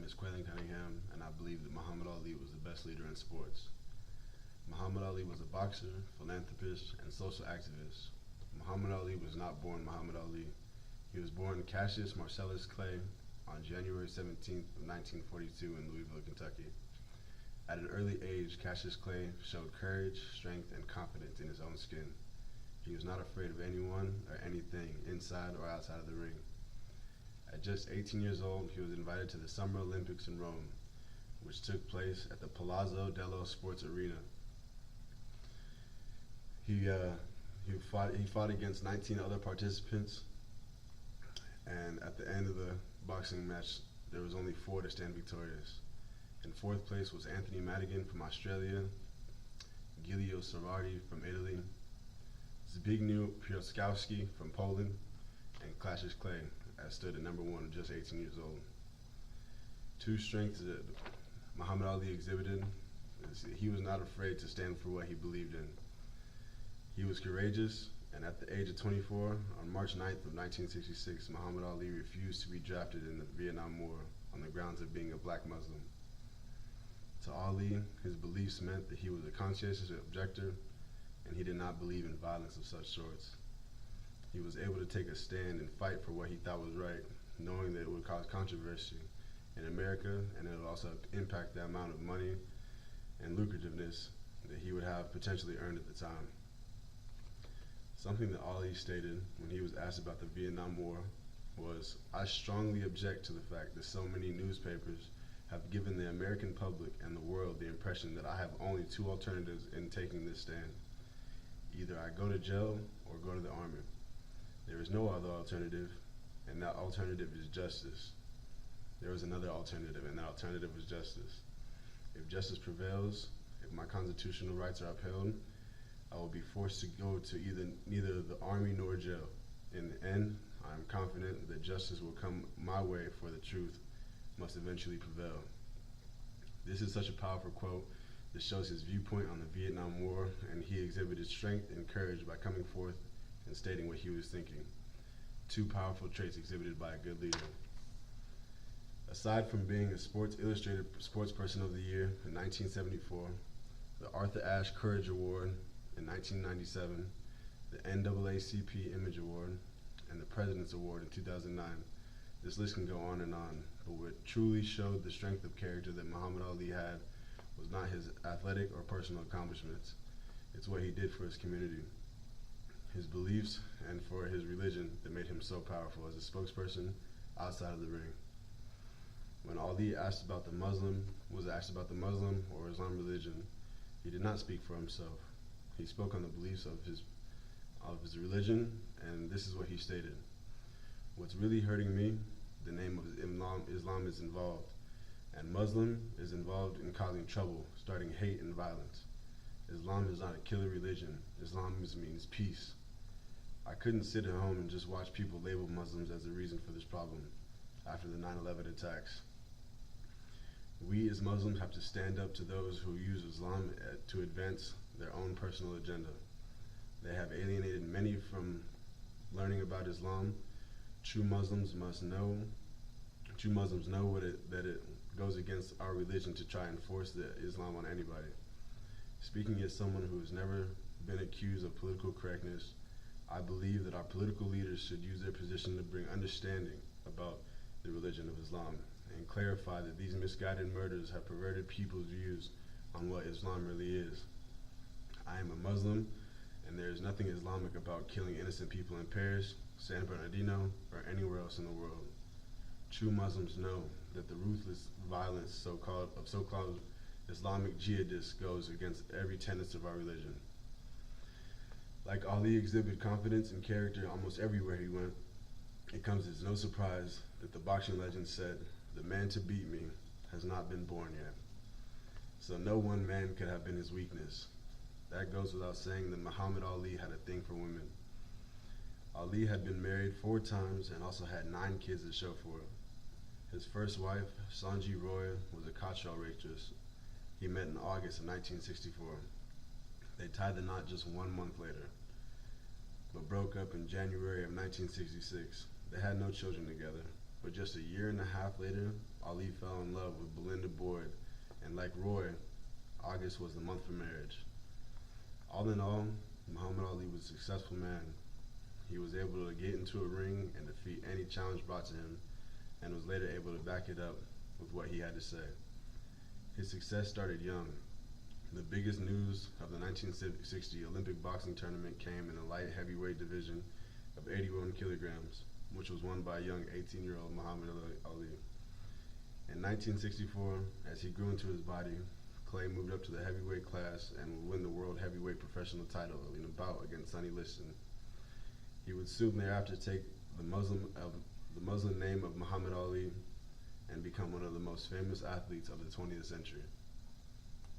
is Quaylen Cunningham, and I believe that Muhammad Ali was the best leader in sports. Muhammad Ali was a boxer, philanthropist, and social activist. Muhammad Ali was not born Muhammad Ali. He was born Cassius Marcellus Clay on January 17th, 1942 in Louisville, Kentucky. At an early age, Cassius Clay showed courage, strength, and confidence in his own skin. He was not afraid of anyone or anything inside or outside of the ring. At just 18 years old, he was invited to the Summer Olympics in Rome, which took place at the Palazzo dello Sports Arena. He fought against 19 other participants, and at the end of the boxing match, there was only 4 to stand victorious. In 4th place was Anthony Madigan from Australia, Giulio Cerati from Italy, Zbigniew Piotrkowski from Poland, and Cassius Clay, as stood at number 1 at just 18 years old. 2 strengths that Muhammad Ali exhibited is he was not afraid to stand for what he believed in. He was courageous, and at the age of 24, on March 9th of 1966, Muhammad Ali refused to be drafted in the Vietnam War on the grounds of being a black Muslim. To Ali, his beliefs meant that he was a conscientious objector, and he did not believe in violence of such sorts. He was able to take a stand and fight for what he thought was right, knowing that it would cause controversy in America, and it would also impact the amount of money and lucrativeness that he would have potentially earned at the time. Something that Ali stated when he was asked about the Vietnam War was, "I strongly object to the fact that so many newspapers have given the American public and the world the impression that I have only 2 alternatives in taking this stand. Either I go to jail or go to the army. There is no other alternative, and that alternative is justice. There was another alternative, and that alternative was justice. If justice prevails, if my constitutional rights are upheld, I will be forced to go to neither the army nor jail. In the end, I am confident that justice will come my way, for the truth must eventually prevail." This is such a powerful quote that shows his viewpoint on the Vietnam War, and he exhibited strength and courage by coming forth and stating what he was thinking. 2 powerful traits exhibited by a good leader. Aside from being a Sports Illustrated Sports Person of the Year in 1974, the Arthur Ashe Courage Award in 1997, the NAACP Image Award, and the President's Award in 2009, this list can go on, but what truly showed the strength of character that Muhammad Ali had was not his athletic or personal accomplishments. It's what he did for his community, his beliefs, and for his religion that made him so powerful as a spokesperson outside of the ring. When Ali was asked about the Muslim or Islam religion, he did not speak for himself. He spoke on the beliefs of his religion, and this is what he stated. "What's really hurting me, the name of Islam is involved, and Muslim is involved in causing trouble, starting hate and violence. Islam is not a killer religion. Islam means peace. I couldn't sit at home and just watch people label Muslims as the reason for this problem after the 9/11 attacks. We as Muslims have to stand up to those who use Islam to advance their own personal agenda. They have alienated many from learning about Islam. True Muslims know that it goes against our religion to try and force the Islam on anybody. Speaking as someone who has never been accused of political correctness, I believe that our political leaders should use their position to bring understanding about the religion of Islam and clarify that these misguided murders have perverted people's views on what Islam really is. I am a Muslim, and there is nothing Islamic about killing innocent people in Paris, San Bernardino, or anywhere else in the world. True Muslims know that the ruthless violence of so-called Islamic jihadists goes against every tenet of our religion." Like Ali exhibited confidence and character almost everywhere he went, it comes as no surprise that the boxing legend said, "The man to beat me has not been born yet." So no one man could have been his weakness. That goes without saying that Muhammad Ali had a thing for women. Ali had been married 4 times and also had 9 kids to show for it. His first wife, Sanji Roy, was a Cottrell waitress he met in August of 1964. They tied the knot just 1 month later, but broke up in January of 1966. They had no children together. But just a year and a half later, Ali fell in love with Belinda Boyd, and like Roy, August was the month for marriage. All in all, Muhammad Ali was a successful man. He was able to get into a ring and defeat any challenge brought to him, and was later able to back it up with what he had to say. His success started young. The biggest news of the 1960 Olympic boxing tournament came in the light heavyweight division of 81 kilograms, which was won by young 18-year-old Muhammad Ali. In 1964, as he grew into his body, Clay moved up to the heavyweight class and would win the world heavyweight professional title in a bout against Sonny Liston. He would soon thereafter take the Muslim name of Muhammad Ali and become one of the most famous athletes of the 20th century.